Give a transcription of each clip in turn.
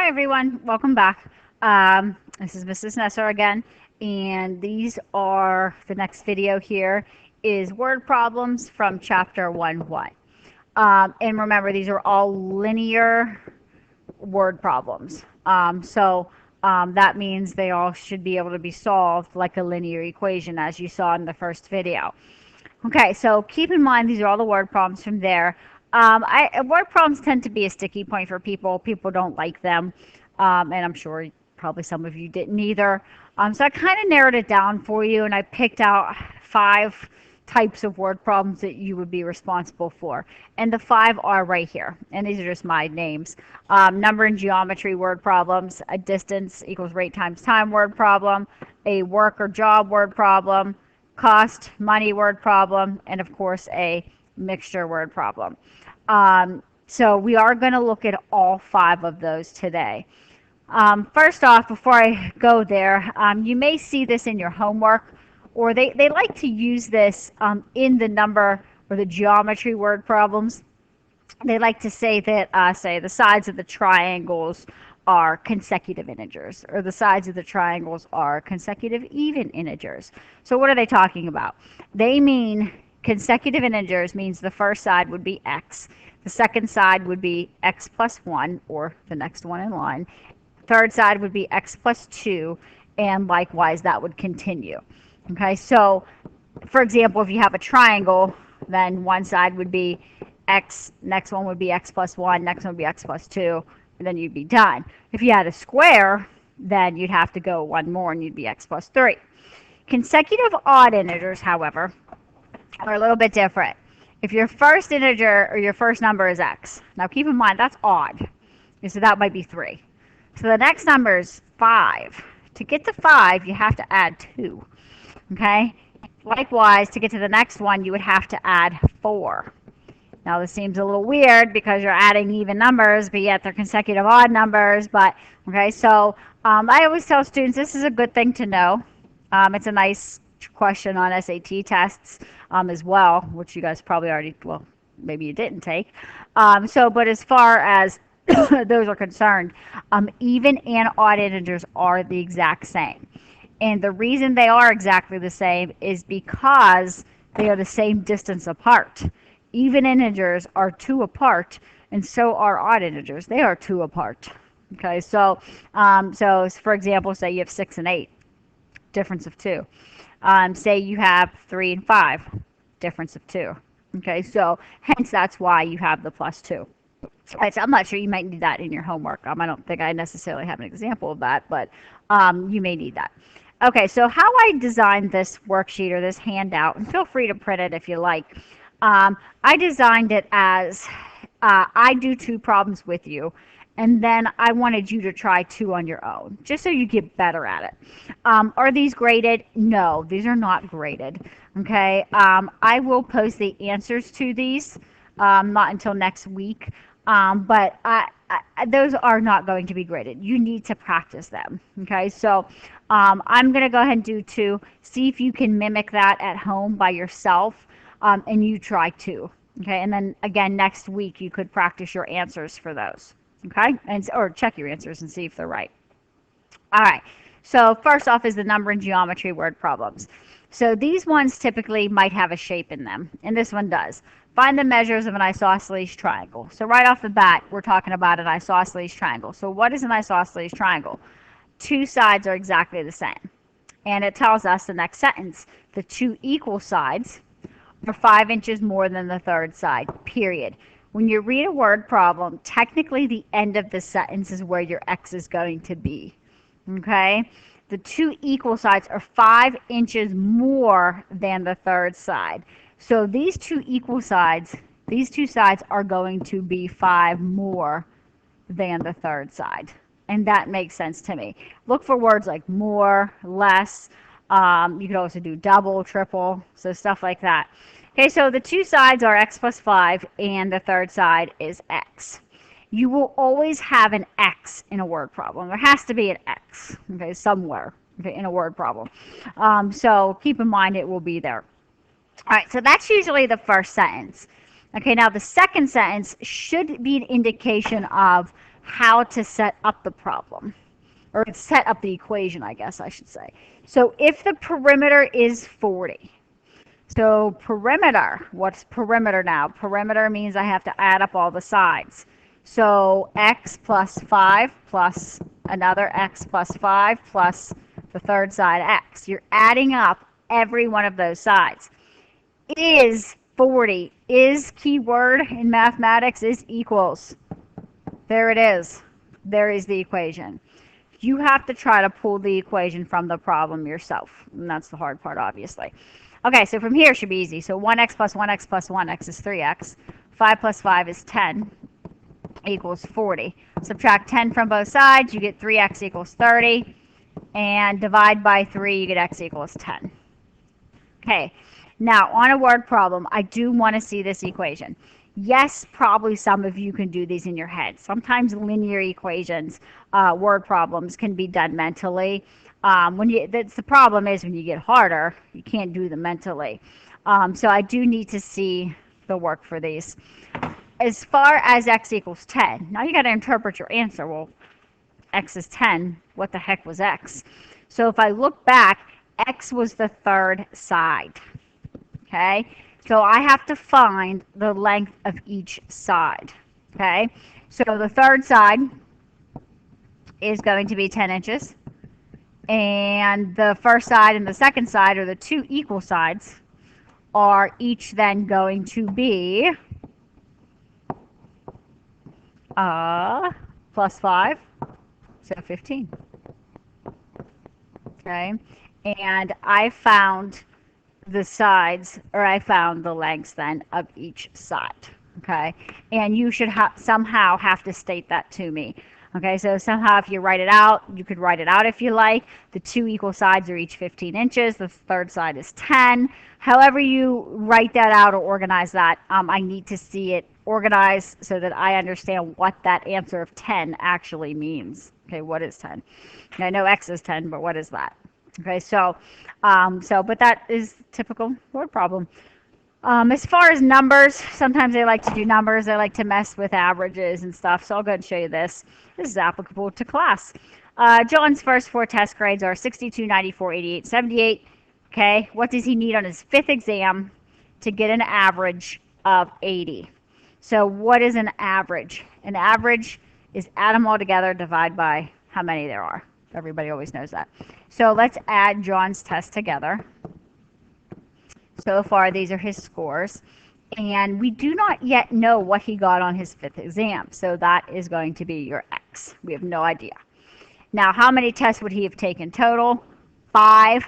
Hi everyone, welcome back. This is Mrs. Nesser again, and these are the next video here is word problems from chapter 1.1. And remember, these are all linear word problems. That means they all should be able to be solved like a linear equation, as you saw in the first video. Okay, so keep in mind these are all the word problems from there. Word problems tend to be a sticky point for people. People don't like them, and I'm sure probably some of you didn't either. So I kind of narrowed it down for you, and I picked out 5 types of word problems that you would be responsible for. And the 5 are right here, and these are just my names. Number and geometry word problems, a distance equals rate times time word problem, a work or job word problem, cost, money word problem, and of course a mixture word problem. So we are going to look at all 5 of those today. First off, before I go there, you may see this in your homework, or they like to use this in the number or the geometry word problems. They like to say that, say, the sides of the triangles are consecutive integers, or the sides of the triangles are consecutive even integers. So what are they talking about? They mean consecutive integers means the first side would be x, the second side would be x plus 1, or the next one in line, third side would be x plus 2, and likewise that would continue. Okay, so for example, if you have a triangle, then one side would be x, next one would be x plus 1, next one would be x plus 2, and then you'd be done. If you had a square, then you'd have to go one more and you'd be x plus 3. Consecutive odd integers, however, are a little bit different. If your first integer or your first number is x, now keep in mind that's odd, so that might be 3. So the next number is 5. To get to 5, you have to add 2. Okay? Likewise, to get to the next one, you would have to add 4. Now this seems a little weird because you're adding even numbers, but yet they're consecutive odd numbers. But okay, so I always tell students this is a good thing to know. It's a nice question on SAT tests as well, which you guys probably already, well, maybe you didn't take. But as far as those are concerned, even and odd integers are the exact same. And the reason they are exactly the same is because they are the same distance apart. Even integers are 2 apart, and so are odd integers. They are 2 apart. Okay, so for example, say you have 6 and 8, difference of 2. Say you have 3 and 5, difference of 2. Okay, so hence that's why you have the plus 2. Right, so I'm not sure, you might need that in your homework. I don't think I necessarily have an example of that, but you may need that. Okay, so how I designed this worksheet or this handout, and feel free to print it if you like. I designed it as I do 2 problems with you, and then I wanted you to try 2 on your own, just so you get better at it. Are these graded? No, these are not graded. Okay, I will post the answers to these, not until next week, but those are not going to be graded. You need to practice them. Okay, so I'm going to go ahead and do 2. See if you can mimic that at home by yourself. And you try 2, okay? And then again next week you could practice your answers for those, okay? Or check your answers and see if they're right. All right. So first off is the number and geometry word problems. So these ones typically might have a shape in them, and this one does. Find the measures of an isosceles triangle. So right off the bat, we're talking about an isosceles triangle. So what is an isosceles triangle? 2 sides are exactly the same, and it tells us the next sentence: the 2 equal sides are 5 inches more than the third side, period. When you read a word problem, technically the end of the sentence is where your x is going to be. Okay? The 2 equal sides are 5 inches more than the third side. So these 2 equal sides, these 2 sides are going to be 5 more than the third side. And that makes sense to me. Look for words like more, less. You could also do double, triple, so stuff like that. Okay, so the 2 sides are x plus 5, and the third side is x. You will always have an x in a word problem. There has to be an x, okay, somewhere, okay, in a word problem. So keep in mind it will be there. All right, so that's usually the first sentence. Okay, now the second sentence should be an indication of how to set up the problem, or set up the equation, I guess I should say. So if the perimeter is 40, so perimeter, what's perimeter now? Perimeter means I have to add up all the sides. So x plus 5 plus another x plus 5 plus the third side x. You're adding up every one of those sides. Is 40, is keyword in mathematics, is equals. There it is. There is the equation. You have to try to pull the equation from the problem yourself. And that's the hard part, obviously. Okay, so from here it should be easy. So 1x plus 1x plus 1x is 3x. 5 plus 5 is 10 equals 40. Subtract 10 from both sides, you get 3x equals 30. And divide by 3, you get x equals 10. Okay, now on a word problem, I do want to see this equation. Yes, probably some of you can do these in your head. Sometimes linear equations, word problems, can be done mentally. That's the problem is when you get harder, you can't do them mentally. So I do need to see the work for these. As far as x equals 10, now you got to interpret your answer. Well, x is 10. What the heck was x? So if I look back, x was the third side. Okay? So I have to find the length of each side. Okay? So the third side is going to be 10 inches. And the first side and the second side, or the two equal sides, are each then going to be plus 5, so 15. Okay? And I found the sides, or I found the lengths then of each side. Okay? And you should somehow have to state that to me. Okay, so somehow if you write it out, you could write it out if you like. The two equal sides are each 15 inches. The third side is 10. However you write that out or organize that, I need to see it organized so that I understand what that answer of 10 actually means. Okay, what is 10? And I know x is 10, but what is that? Okay, but that is typical word problem. As far as numbers, sometimes they like to do numbers. They like to mess with averages and stuff. So I'll go ahead and show you this. This is applicable to class. John's first 4 test grades are 62, 94, 88, 78. Okay, what does he need on his 5th exam to get an average of 80? So what is an average? An average is add them all together, divide by how many there are. Everybody always knows that. So let's add John's tests together. So far, these are his scores. And we do not yet know what he got on his 5th exam. So that is going to be your x. We have no idea. Now, how many tests would he have taken total? 5.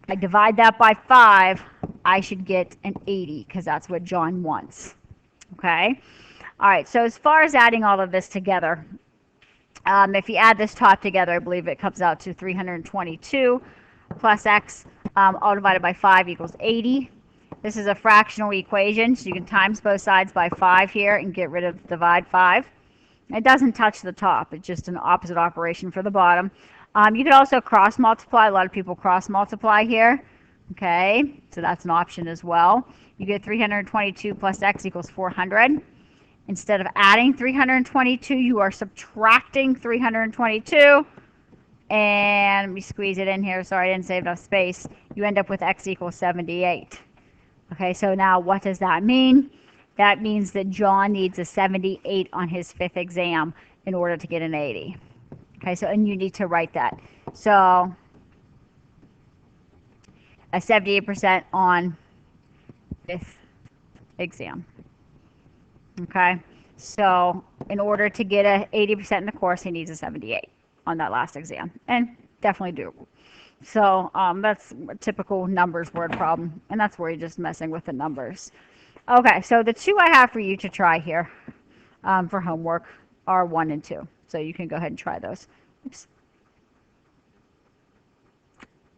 I divide that by 5, I should get an 80 because that's what John wants. Okay? All right, so as far as adding all of this together, if you add this top together, I believe it comes out to 322 plus x, all divided by 5 equals 80. This is a fractional equation, so you can times both sides by 5 here and get rid of divide 5. It doesn't touch the top. It's just an opposite operation for the bottom. You could also cross multiply. A lot of people cross multiply here. Okay, so that's an option as well. You get 322 plus x equals 400. Instead of adding 322, you are subtracting 322. And let me squeeze it in here. Sorry, I didn't save enough space. You end up with x equals 78. Okay, so now what does that mean? That means that John needs a 78 on his 5th exam in order to get an 80. Okay, so, and you need to write that. So, a 78% on 5th exam. Okay, so in order to get a 80% in the course, he needs a 78 on that last exam, and definitely doable. So that's a typical numbers word problem, and that's where you're just messing with the numbers. Okay, so the 2 I have for you to try here for homework are 1 and 2. So you can go ahead and try those. Oops.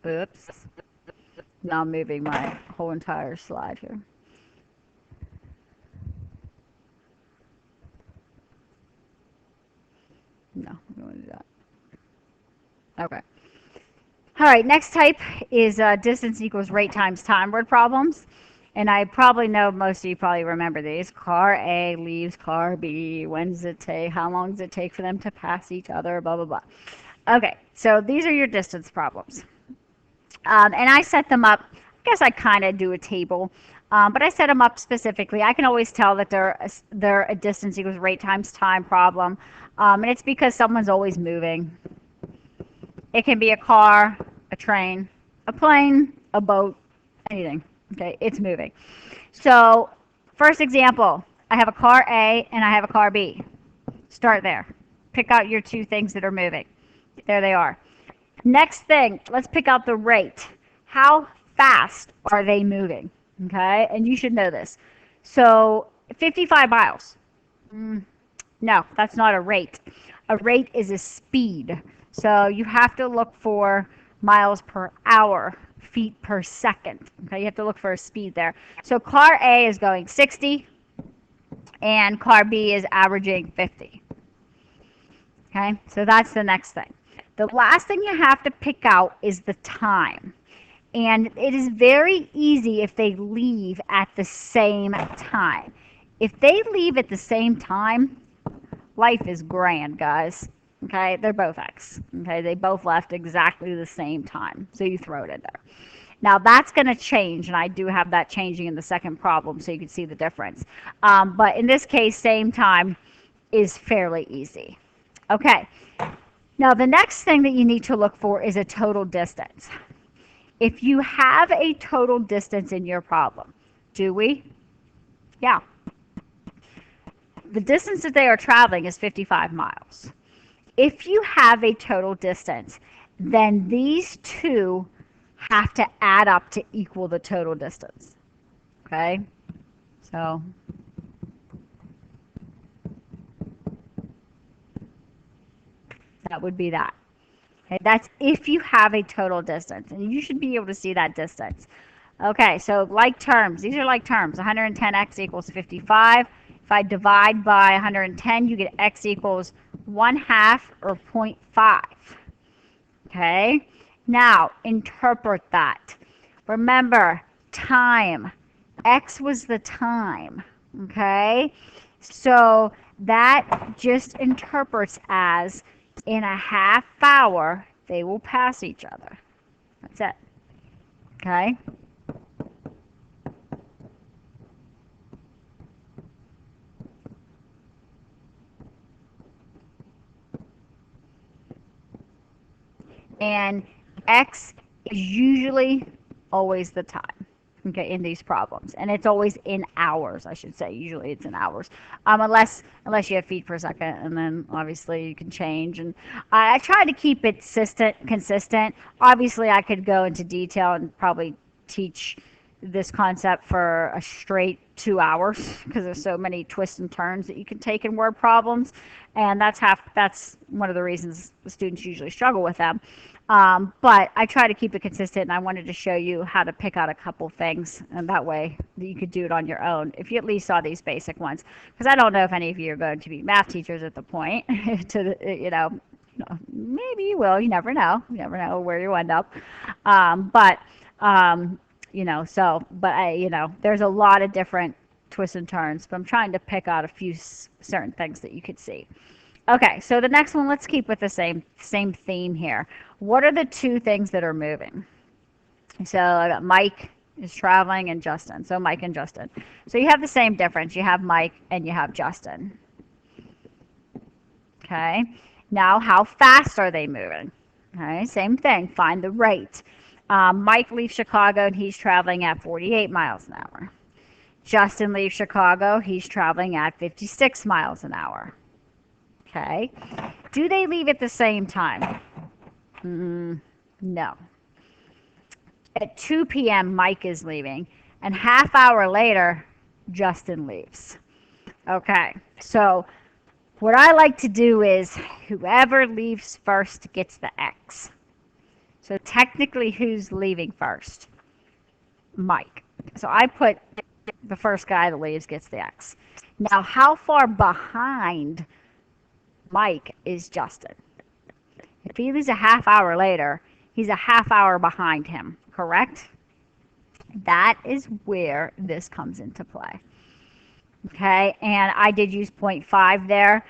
Oops. Now I'm moving my whole entire slide here. No, I'm going to do that. Okay. All right, next type is distance equals rate times time word problems. And I probably know most of you probably remember these. Car A leaves car B. When does it take? How long does it take for them to pass each other? Blah, blah, blah. Okay, so these are your distance problems. And I set them up, I guess I kind of do a table, but I set them up specifically. I can always tell that they're a distance equals rate times time problem. And it's because someone's always moving. It can be a car, a train, a plane, a boat, anything. Okay, it's moving. So, first example, I have a car A and I have a car B. Start there. Pick out your two things that are moving. There they are. Next thing, let's pick out the rate. How fast are they moving? Okay, and you should know this. So, 55 miles. No, that's not a rate. A rate is a speed. So you have to look for miles per hour, feet per second. Okay, you have to look for a speed there. So car A is going 60 and car B is averaging 50. Okay, so that's the next thing. The last thing you have to pick out is the time. And it is very easy if they leave at the same time. If they leave at the same time, life is grand, guys. Okay, they're both X. Okay, they both left exactly the same time. So you throw it in there. Now that's going to change, and I do have that changing in the second problem so you can see the difference. But in this case, same time is fairly easy. Okay, now the next thing that you need to look for is a total distance. If you have a total distance in your problem, do we? Yeah. The distance that they are traveling is 55 miles. If you have a total distance, then these two have to add up to equal the total distance. Okay? So that would be that. Okay, that's if you have a total distance, and you should be able to see that distance. Okay, so like terms, these are like terms. 110x equals 55. If I divide by 110, you get x equals 1/2 or 0.5. Okay, now interpret that. Remember, time. X was the time. Okay, so that just interprets as in a half hour, they will pass each other. That's it. Okay? And X is usually always the time. Okay, in these problems, and it's always in hours. I should say. Usually, it's in hours, unless you have feet per second, and then obviously you can change. And I try to keep it consistent. Obviously, I could go into detail and probably teach this concept for a straight 2 hours because there's so many twists and turns that you can take in word problems, and that's one of the reasons the students usually struggle with them. But I try to keep it consistent, and I wanted to show you how to pick out a couple things, and that way you could do it on your own if you at least saw these basic ones. Because I don't know if any of you are going to be math teachers at the point maybe you will. You never know. You never know where you end up. But there's a lot of different twists and turns, but I'm trying to pick out a few certain things that you could see. Okay, so the next one, let's keep with the same theme here. What are the two things that are moving? So I got Mike is traveling and Justin. So Mike and Justin. So you have the same difference. You have Mike and you have Justin. Okay, now how fast are they moving? Okay, same thing. Find the rate. Mike leaves Chicago and he's traveling at 48 miles an hour. Justin leaves Chicago. He's traveling at 56 miles an hour. Okay. Do they leave at the same time? No. At 2 p.m., Mike is leaving, and half hour later, Justin leaves. Okay. So what I like to do is whoever leaves first gets the X. So technically, who's leaving first? Mike. So I put the first guy that leaves gets the X. Now, how far behind Mike is Justin? If he leaves a half hour later, he's a half hour behind him, correct? That is where this comes into play. Okay, and I did use 0.5 there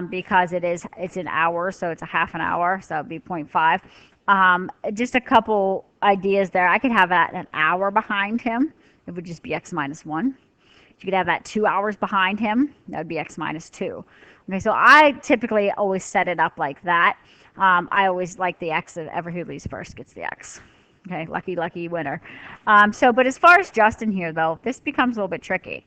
because it's an hour, so it's a half an hour, so it'd be 0.5. Just a couple ideas there. I could have that an hour behind him. It would just be x minus 1. You could have that 2 hours behind him. That would be x minus 2. Okay, so I typically always set it up like that. I always like the x of ever who leaves first gets the x. Okay, lucky winner. But as far as Justin here, though, this becomes a little bit tricky.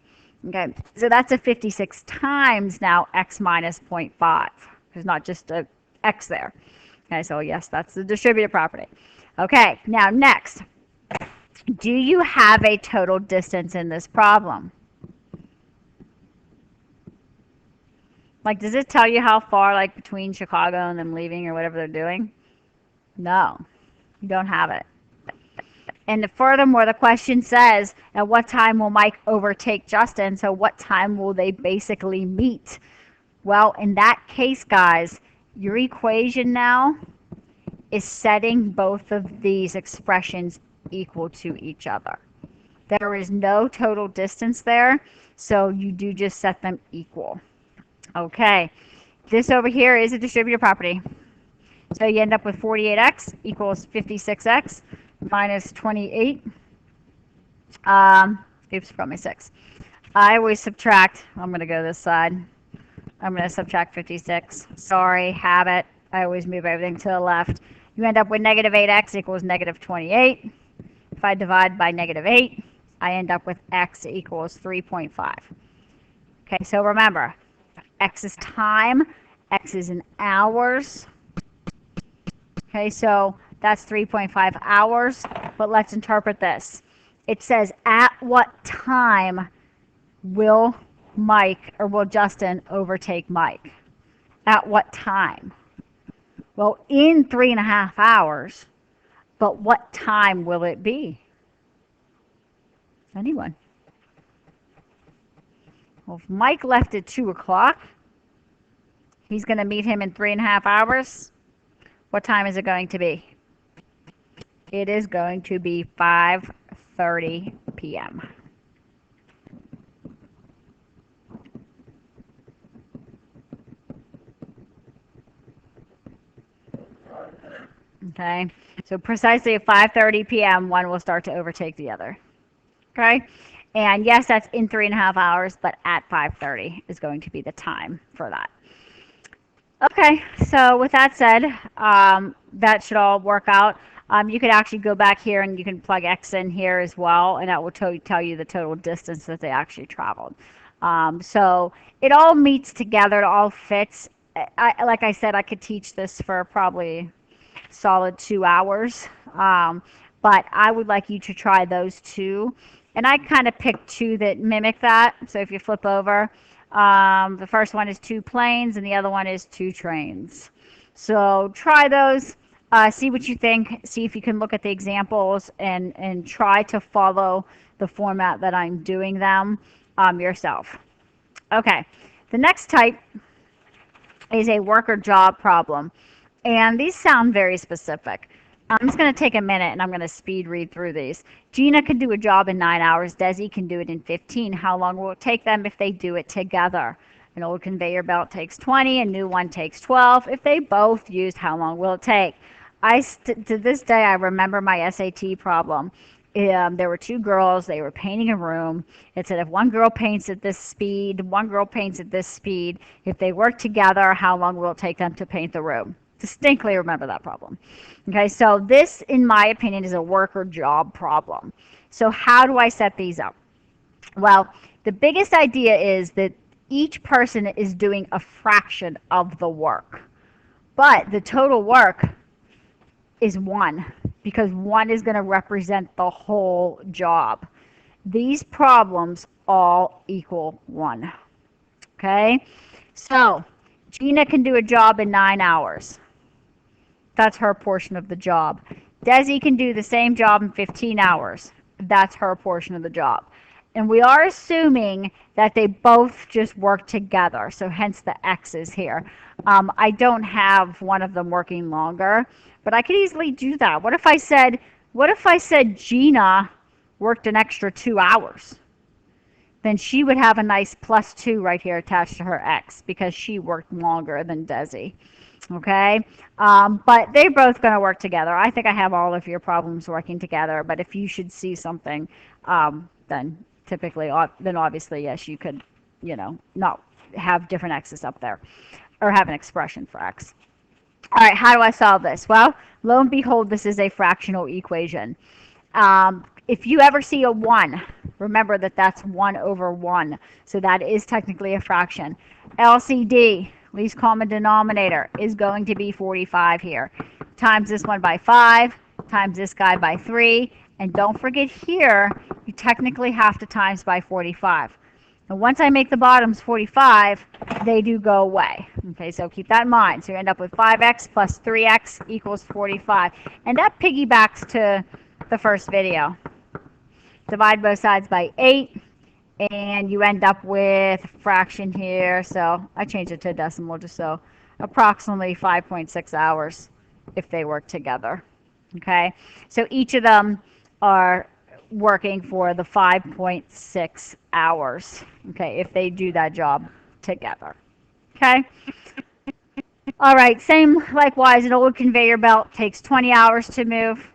Okay, so that's a 56 times now x minus 0.5. There's not just a x there. Okay, so yes, that's the distributive property. Okay, now next, do you have a total distance in this problem? Like, does it tell you how far, like, between Chicago and them leaving or whatever they're doing? No, you don't have it. And furthermore, the question says, at what time will Mike overtake Justin? So what time will they basically meet? Well, in that case, guys, your equation now is setting both of these expressions equal to each other. There is no total distance there, so you do just set them equal. Okay, this over here is a distributive property. So you end up with 48x equals 56x minus 28. Oops, forgot my 6. I always subtract. I'm going to go this side. I'm going to subtract 56. Sorry, habit. I always move everything to the left. You end up with negative 8x equals negative 28. If I divide by negative 8, I end up with x equals 3.5. Okay, so remember, x is time, x is in hours. Okay, so that's 3.5 hours, but let's interpret this. It says, at what time will Mike or will Justin overtake Mike? At what time? Well, in 3.5 hours, but what time will it be? Anyone? Well, if Mike left at 2 o'clock, he's going to meet him in 3.5 hours. What time is it going to be? It is going to be 5:30 p.m. Okay, so precisely at 5:30 p.m., one will start to overtake the other. Okay, and yes, that's in 3.5 hours, but at 5:30 is going to be the time for that. Okay, so with that said, that should all work out. You could actually go back here and you can plug x in here as well, and that will tell you the total distance that they actually traveled. So it all meets together, it all fits. Like I said, I could teach this for probably solid 2 hours, but I would like you to try those two. And I kind of picked two that mimic that. So if you flip over, the first one is 2 planes and the other one is 2 trains. So try those, see what you think, see if you can look at the examples and try to follow the format that I'm doing them yourself. Okay, the next type is a work or job problem. And these sound very specific. I'm just going to take a minute and I'm going to speed read through these. Gina can do a job in 9 hours. Desi can do it in 15. How long will it take them if they do it together? An old conveyor belt takes 20, a new one takes 12. If they both used, how long will it take? To this day, I remember my SAT problem. There were 2 girls. They were painting a room. It said if one girl paints at this speed, one girl paints at this speed. If they work together, how long will it take them to paint the room? Distinctly remember that problem. Okay, so this, in my opinion, is a work or job problem. So how do I set these up? Well, the biggest idea is that each person is doing a fraction of the work, but the total work is 1 because 1 is going to represent the whole job. These problems all equal 1. Okay, so Gina can do a job in 9 hours. That's her portion of the job. Desi can do the same job in 15 hours. That's her portion of the job. And we are assuming that they both just work together, so hence the X's here. I don't have one of them working longer, but I could easily do that. What if I said Gina worked an extra 2 hours, then she would have a nice +2 right here attached to her x because she worked longer than Desi. Okay, but they're both going to work together. I think I have all of your problems working together, but if you should see something, then typically, then obviously, yes, you could, not have different x's up there or have an expression for x. All right, how do I solve this? Well, lo and behold, this is a fractional equation. If you ever see a 1, remember that that's 1 over 1. So that is technically a fraction. LCD, least common denominator, is going to be 45 here. Times this one by 5, times this guy by 3. And don't forget here, you technically have to times by 45. And once I make the bottoms 45, they do go away. Okay, so keep that in mind. So you end up with 5x plus 3x equals 45. And that piggybacks to the first video. Divide both sides by 8, and you end up with a fraction here. So I changed it to a decimal just so approximately 5.6 hours if they work together. Okay, so each of them are working for the 5.6 hours, okay, if they do that job together. Okay. All right, same likewise, an old conveyor belt takes 20 hours to move.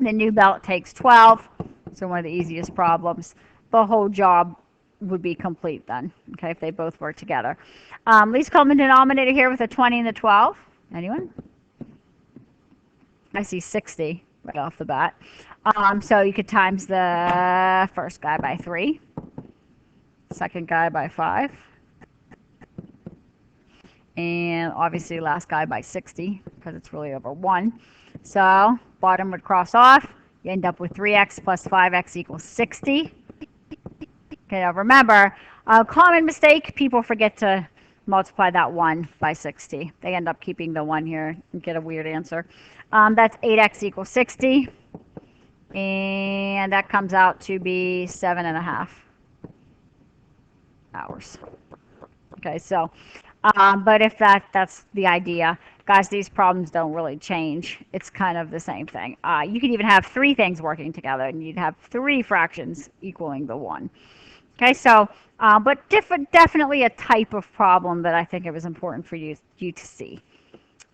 The new belt takes 12. So one of the easiest problems. The whole job would be complete then, okay, if they both work together. Least common denominator here with a 20 and the 12. Anyone? I see 60 right off the bat. So you could times the first guy by 3, second guy by 5, and obviously last guy by 60 because it's really over 1. So bottom would cross off. You end up with 3x plus 5x equals 60. Okay, now remember, a common mistake, people forget to multiply that 1 by 60. They end up keeping the 1 here and get a weird answer. That's 8x equals 60. And that comes out to be 7.5 hours. Okay, so, but if that's the idea, guys, these problems don't really change. It's kind of the same thing. You could even have 3 things working together, and you'd have 3 fractions equaling the 1. Okay, so, but definitely a type of problem that I think it was important for you to see.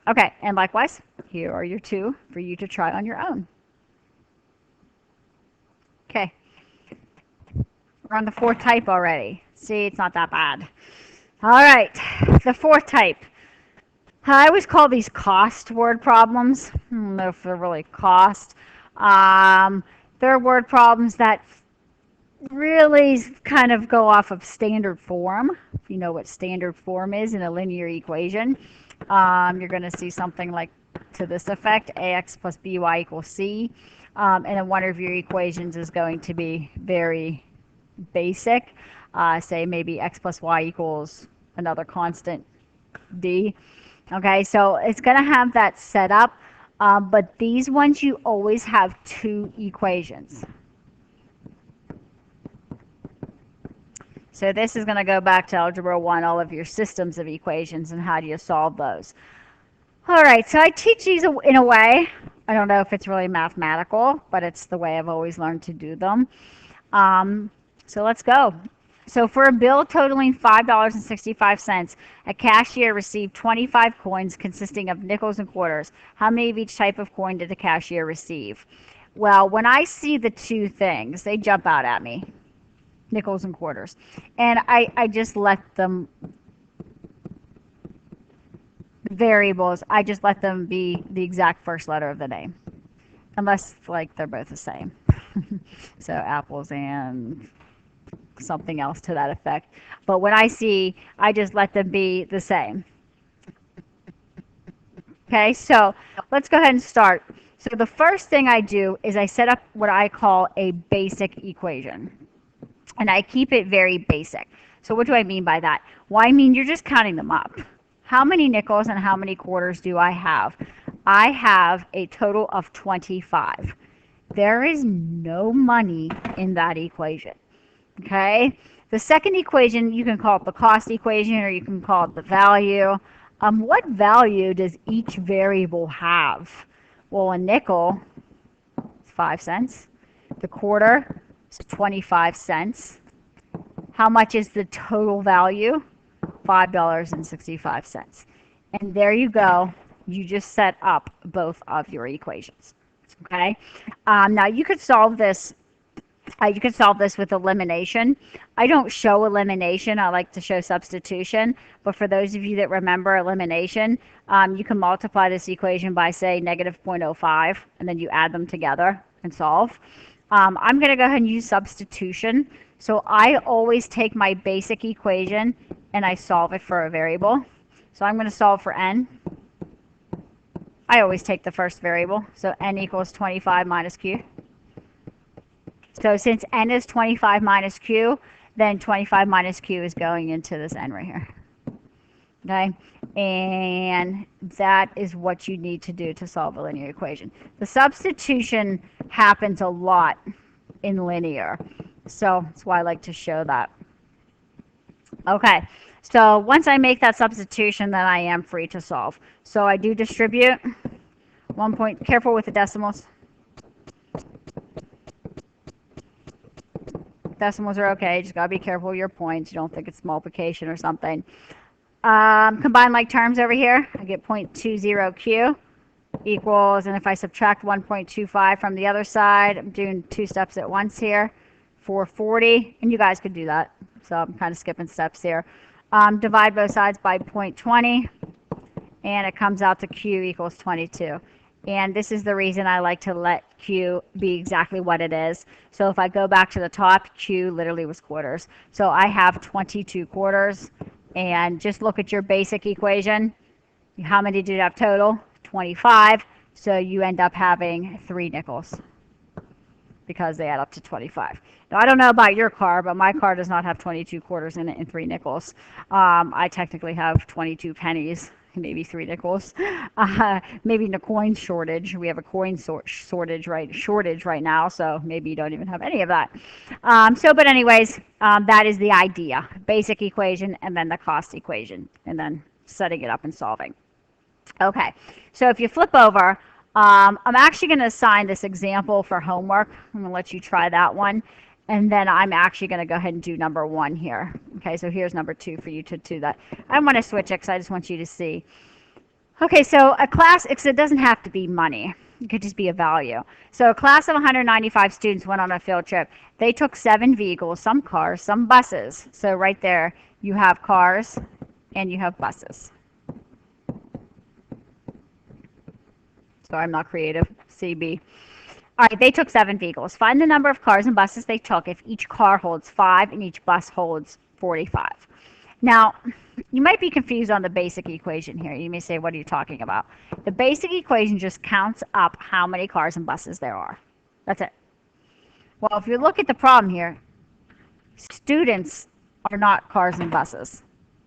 Okay, and likewise, here are your 2 for you to try on your own. Okay, we're on the 4th type already. See, it's not that bad. All right, the 4th type. I always call these cost word problems. I don't know if they're really cost. They're word problems that really kind of go off of standard form. If you know what standard form is in a linear equation, you're going to see something like to this effect: ax plus by equals c. And then one of your equations is going to be very basic. Say maybe x plus y equals another constant d. Okay, so it's going to have that set up, but these ones you always have 2 equations. So this is going to go back to Algebra 1, all of your systems of equations and how do you solve those. All right, so I teach these in a way, I don't know if it's really mathematical, but it's the way I've always learned to do them. So let's go. So for a bill totaling $5.65, a cashier received 25 coins consisting of nickels and quarters. How many of each type of coin did the cashier receive? Well, when I see the 2 things, they jump out at me, nickels and quarters. And I just let them, variables, I just let them be the exact first letter of the name. Unless, like, they're both the same. So apples and something else to that effect. But when I see, I just let them be the same. Okay, so let's go ahead and start. So the first thing I do is I set up what I call a basic equation. And I keep it very basic. So what do I mean by that? Well, I mean you're just counting them up. How many nickels and how many quarters do I have? I have a total of 25. There is no money in that equation. Okay, the second equation, you can call it the cost equation or you can call it the value. What value does each variable have? Well, a nickel is 5 cents. The quarter is 25 cents. How much is the total value? $5.65. And there you go. You just set up both of your equations. Okay. Now you could solve this. You could solve this with elimination. I don't show elimination. I like to show substitution. But for those of you that remember elimination, you can multiply this equation by, say, negative 0.05, and then you add them together and solve. I'm going to go ahead and use substitution. So I always take my basic equation and I solve it for a variable. So I'm going to solve for n. I always take the first variable. So n equals 25 minus q. So since n is 25 minus q, then 25 minus q is going into this n right here. Okay? And that is what you need to do to solve a linear equation. The substitution happens a lot in linear. So that's why I like to show that. Okay, so once I make that substitution, then I am free to solve. So I do distribute. Careful with the decimals. Decimals are okay, just gotta be careful with your points. You don't think it's multiplication or something. Combine like terms over here. I get 0.20q equals, and if I subtract 1.25 from the other side, I'm doing two steps at once here. 440, and you guys could do that. So I'm kind of skipping steps here. Divide both sides by 0.20, and it comes out to q equals 22. And this is the reason I like to let q be exactly what it is. So if I go back to the top, q literally was quarters. So I have 22 quarters. And just look at your basic equation. How many did you have total? 25. So you end up having 3 nickels because they add up to 25. Now, I don't know about your car, but my car does not have 22 quarters in it and 3 nickels. I technically have 22 pennies, maybe 3 nickels. Maybe in a coin shortage. We have a coin shortage right now, so maybe you don't even have any of that. But anyways, that is the idea. Basic equation and then the cost equation, and then setting it up and solving. Okay, so if you flip over, I'm actually going to assign this example for homework. I'm going to let you try that one. And then I'm actually going to go ahead and do number 1 here. Okay, so here's number 2 for you to do that. I want to switch it because I just want you to see. Okay, so a class, it doesn't have to be money. It could just be a value. So a class of 195 students went on a field trip. They took 7 vehicles, some cars, some buses. So right there, you have cars and you have buses. So I'm not creative. CB. All right, they took 7 vehicles. Find the number of cars and buses they took if each car holds 5 and each bus holds 45. Now, you might be confused on the basic equation here. You may say, what are you talking about? The basic equation just counts up how many cars and buses there are. That's it. Well, if you look at the problem here, students are not cars and buses.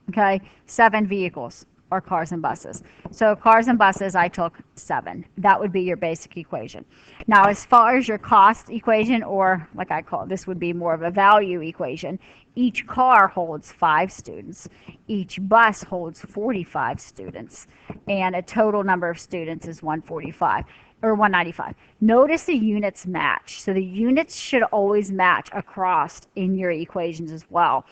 Okay? 7 vehicles are cars and buses. So cars and buses, I took 7. That would be your basic equation. Now, as far as your cost equation, or like I call it, this would be more of a value equation. Each car holds 5 students. Each bus holds 45 students. And a total number of students is 145. Or 195. Notice the units match. So the units should always match across in your equations as well.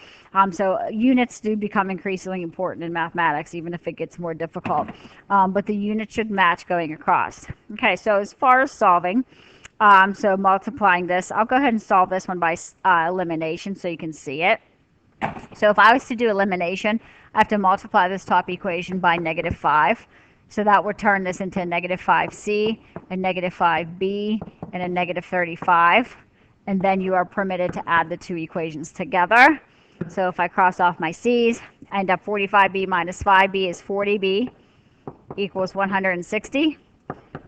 So units do become increasingly important in mathematics, even if it gets more difficult. But the units should match going across. Okay, so as far as solving, so multiplying this, I'll go ahead and solve this one by elimination so you can see it. So if I was to do elimination, I have to multiply this top equation by negative 5. So that would turn this into a negative 5c, a negative 5b, and a negative 35. And then you are permitted to add the 2 equations together. So if I cross off my c's, I end up 45b minus 5b is 40b equals 160.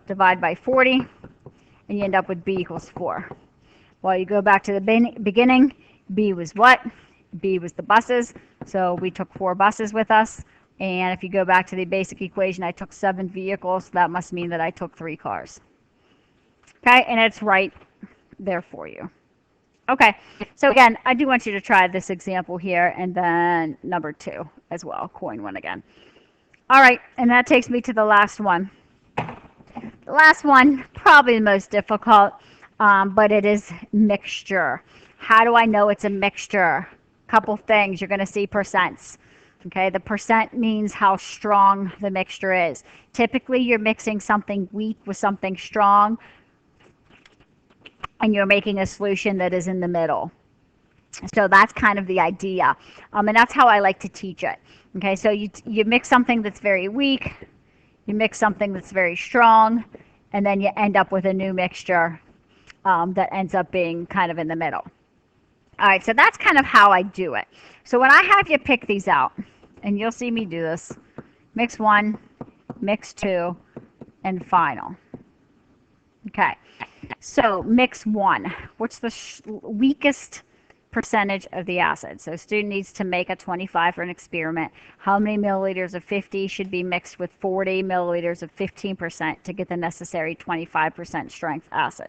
Divide by 40, and you end up with b equals 4. Well, you go back to the beginning. B was what? B was the buses. So we took 4 buses with us. And if you go back to the basic equation, I took 7 vehicles. So that must mean that I took 3 cars. Okay, and it's right there for you. Okay, so again, I do want you to try this example here, and then number 2 as well, coin one again. All right, and that takes me to the last one. The last one, probably the most difficult. but it is mixture. How do I know it's a mixture? Couple things. You're going to see percents. Okay, the percent means how strong the mixture is. Typically, you're mixing something weak with something strong, and you're making a solution that is in the middle. So that's kind of the idea, and that's how I like to teach it. Okay, so you mix something that's very weak, you mix something that's very strong, and then you end up with a new mixture that ends up being kind of in the middle. All right, so that's kind of how I do it. So when I have you pick these out, and you'll see me do this, mix one, mix two, and final. Okay, so mix one. What's the weakest percentage of the acid? So student needs to make a 25 for an experiment. How many milliliters of 50 should be mixed with 40 milliliters of 15% to get the necessary 25% strength acid?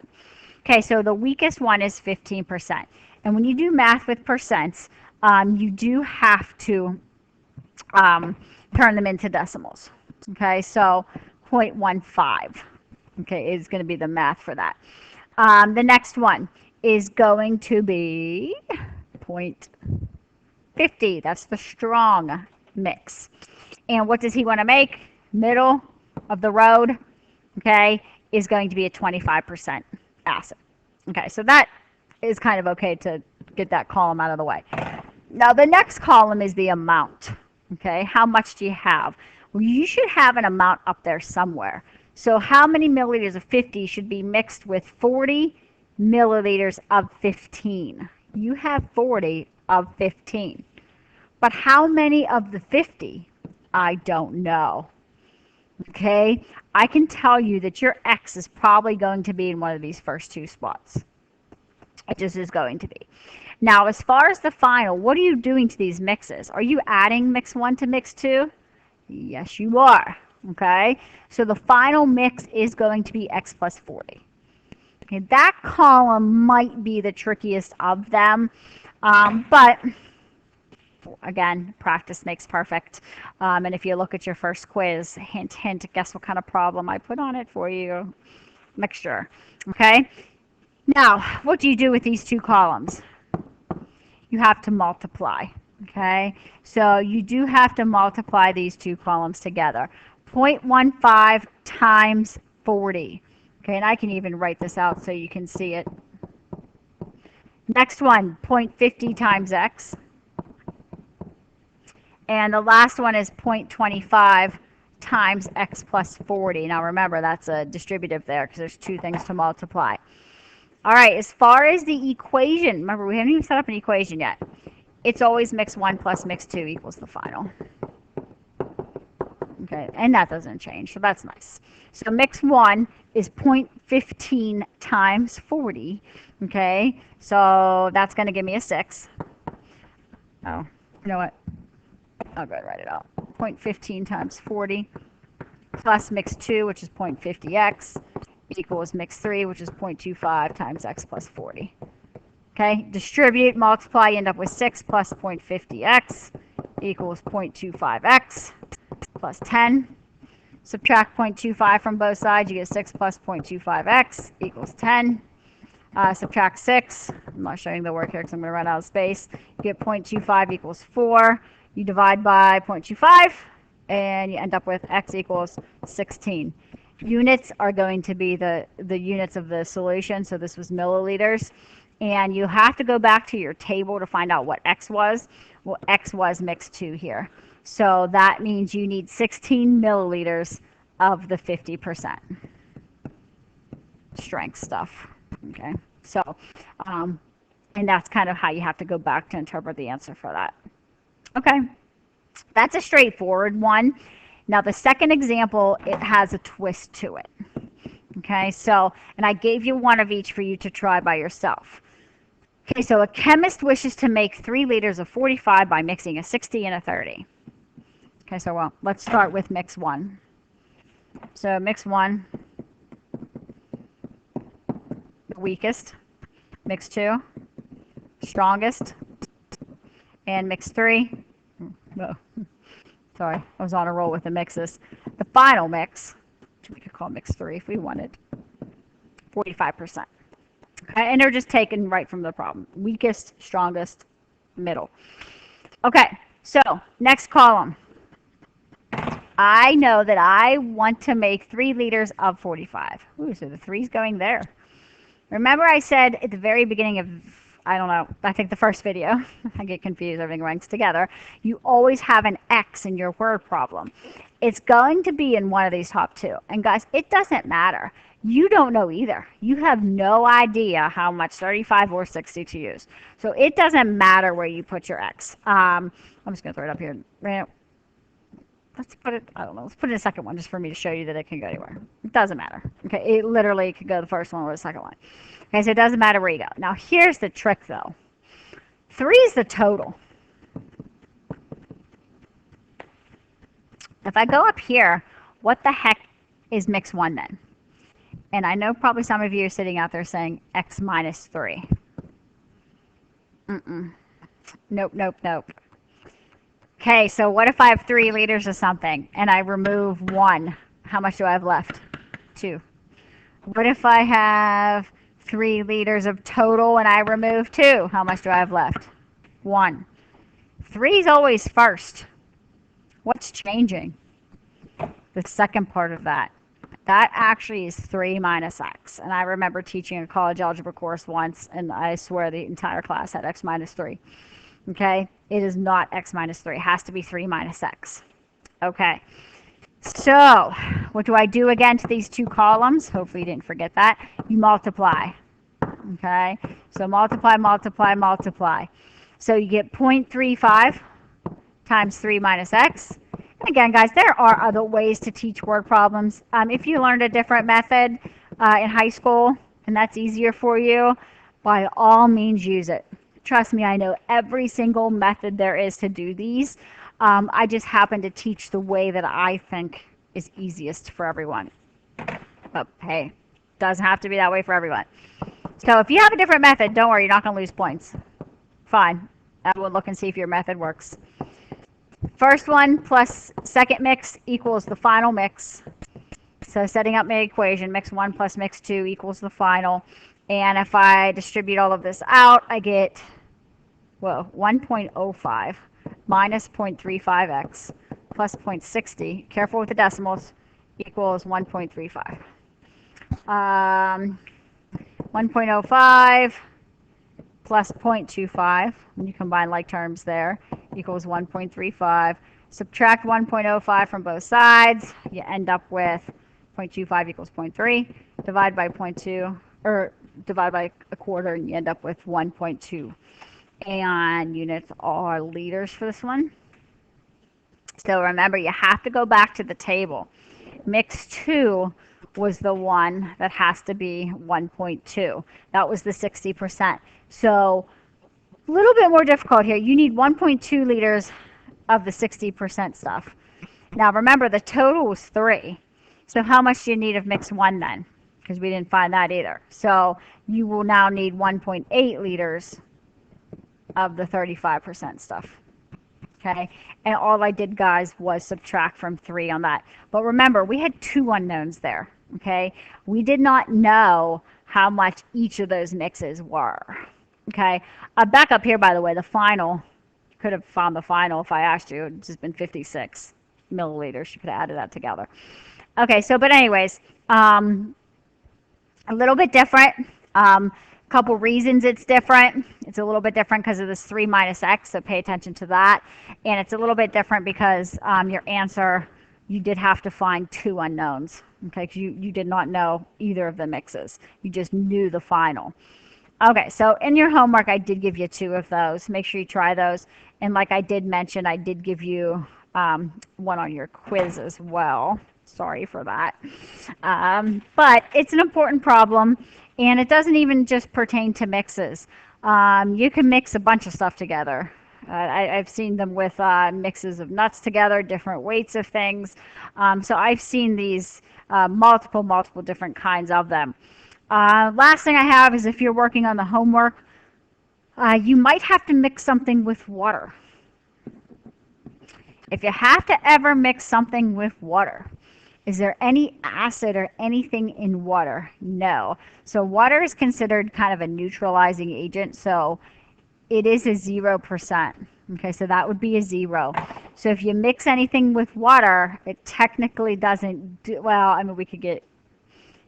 Okay, so the weakest one is 15%. And when you do math with percents, you do have to turn them into decimals. Okay, so 0.15, okay, is going to be the math for that. The next one is going to be 0.50. That's the strong mix. And what does he want to make? Middle of the road, okay, is going to be a 25% acid. Okay, so that is kind of okay to get that column out of the way. Now the next column is the amount. Okay, how much do you have? Well, you should have an amount up there somewhere. So how many milliliters of 50 should be mixed with 40 milliliters of 15? You have 40 of 15. But how many of the 50? I don't know. Okay, I can tell you that your X is probably going to be in one of these first two spots. It just is going to be. Now, as far as the final, what are you doing to these mixes? Are you adding mix one to mix two? Yes, you are. Okay, so the final mix is going to be X plus 40. Okay, that column might be the trickiest of them, but again, practice makes perfect. And if you look at your first quiz, hint, hint, guess what kind of problem I put on it for you? Mixture. Okay, now what do you do with these two columns? You have to multiply. Okay, so you do have to multiply these two columns together. 0.15 times 40. Okay, and I can even write this out so you can see it. Next one, 0.50 times X. And the last one is 0.25 times X plus 40. Now remember, that's a distributive there because there's two things to multiply. All right, as far as the equation, remember we haven't even set up an equation yet. It's always mix one plus mix two equals the final. Okay, and that doesn't change, so that's nice. So mix one is 0.15 times 40. Okay, so that's going to give me a 6. Oh, you know what? I'll go ahead and write it out. 0.15 times 40 plus mix 2, which is 0.50x, equals mix 3, which is 0.25 times x plus 40. Okay, distribute, multiply, you end up with 6 plus 0.50x equals 0.25x plus 10. Subtract 0.25 from both sides, you get 6 plus 0.25x equals 10. Subtract 6. I'm not showing the work here because I'm going to run out of space. You get 0.25 equals 4. You divide by 0.25, and you end up with x equals 16. Units are going to be the units of the solution, so this was milliliters. And you have to go back to your table to find out what x was. Well, x was mix 2 here. So that means you need 16 milliliters of the 50% strength stuff. Okay, so, and that's kind of how you have to go back to interpret the answer for that. Okay, that's a straightforward one. Now the second example, it has a twist to it. Okay, so, and I gave you one of each for you to try by yourself. Okay, so a chemist wishes to make 3 liters of 45 by mixing a 60 and a 30. Okay, so well, let's start with mix 1. So mix 1, the weakest. Mix 2, strongest. And mix 3, no, sorry, I was on a roll with the mixes. The final mix, which we could call mix 3 if we wanted, 45%. And they're just taken right from the problem. Weakest, strongest, middle. Okay, so next column. I know that I want to make 3 liters of 45. Ooh, so the 3's going there. Remember I said at the very beginning of, I don't know, I think the first video, I get confused, everything ranks together, you always have an X in your word problem. It's going to be in one of these top 2. And guys, it doesn't matter. You don't know either. You have no idea how much 35 or 60 to use. So it doesn't matter where you put your X. I'm just going to throw it up here. Let's put it, I don't know, let's put in a second one just for me to show you that it can go anywhere. It doesn't matter. Okay, it literally could go the first one or the second one. Okay, so it doesn't matter where you go. Now here's the trick though. 3 is the total. If I go up here, what the heck is mix 1 then? And I know probably some of you are sitting out there saying X minus 3. Nope, nope, nope. Okay, so what if I have 3 liters of something and I remove 1? How much do I have left? 2. What if I have 3 liters of total and I remove 2? How much do I have left? 1. 3 is always first. What's changing? The second part of that. That actually is 3 minus x. And I remember teaching a college algebra course once, and I swear the entire class had x minus 3. Okay? It is not x minus 3. It has to be 3 minus x. Okay. So, what do I do again to these 2 columns? Hopefully you didn't forget that. You multiply. Okay? So multiply, multiply, multiply. So you get 0.35 times 3 minus x. And again, guys, there are other ways to teach word problems. If you learned a different method in high school and that's easier for you, by all means use it. Trust me, I know every single method there is to do these. I just happen to teach the way that I think is easiest for everyone. But hey, doesn't have to be that way for everyone. So if you have a different method, don't worry, you're not going to lose points. Fine. I will look and see if your method works. First one plus second mix equals the final mix. So setting up my equation, mix 1 plus mix 2 equals the final. And if I distribute all of this out, I get, well, 1.05 minus 0.35x plus 0.60, careful with the decimals, equals 1.35. 1.05 plus 0.25, when you combine like terms there, equals 1.35. Subtract 1.05 from both sides, you end up with 0.25 equals 0.3. Divide by 0.2, or divide by a quarter, and you end up with 1.2. And units are liters for this one. So remember, you have to go back to the table. Mix 2 was the one that has to be 1.2. That was the 60%. So a little bit more difficult here. You need 1.2 liters of the 60% stuff. Now remember, the total was 3. So how much do you need of mix 1 then? Because we didn't find that either. So you will now need 1.8 liters of the 35% stuff. Okay, and all I did, guys, was subtract from 3 on that. But remember, we had 2 unknowns there. Okay, we did not know how much each of those mixes were. Okay, back up here, by the way, the final, you could have found the final if I asked you. It's just been 56 milliliters. You could have added that together. Okay, so, but anyways, a little bit different. Couple reasons it's different. It's a little bit different because of this 3 minus x, so pay attention to that. And it's a little bit different because your answer, you did have to find 2 unknowns. Okay, because you did not know either of the mixes. You just knew the final. Okay, so in your homework, I did give you 2 of those. Make sure you try those. And like I did mention, I did give you one on your quiz as well. Sorry for that. But it's an important problem. And it doesn't even just pertain to mixes. You can mix a bunch of stuff together. I've seen them with mixes of nuts together, different weights of things. So I've seen these multiple different kinds of them. Last thing I have is if you're working on the homework, you might have to mix something with water. If you have to ever mix something with water, Is there any acid or anything in water? No. So water is considered kind of a neutralizing agent. So it is a 0%. Okay, so that would be a 0. So if you mix anything with water, it technically doesn't do, well, I mean, we could get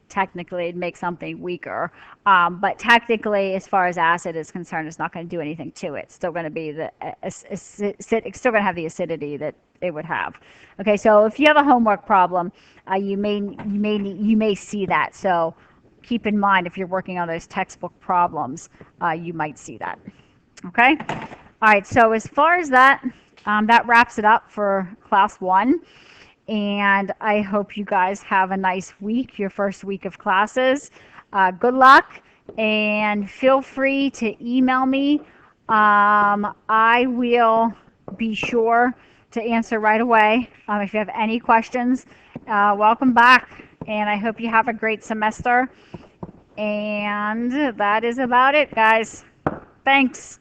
technically it'd make something weaker. But technically, as far as acid is concerned, it's not going to do anything to it. It's still going to be it's still going to have the acidity that it would have. Okay, so if you have a homework problem, you may see that. So keep in mind if you're working on those textbook problems, you might see that. Okay. All right. So as far as that, that wraps it up for class 1. And I hope you guys have a nice week, your first week of classes. Good luck, and feel free to email me. I will be sure to answer right away. If you have any questions, welcome back, and I hope you have a great semester. And that is about it, guys. Thanks.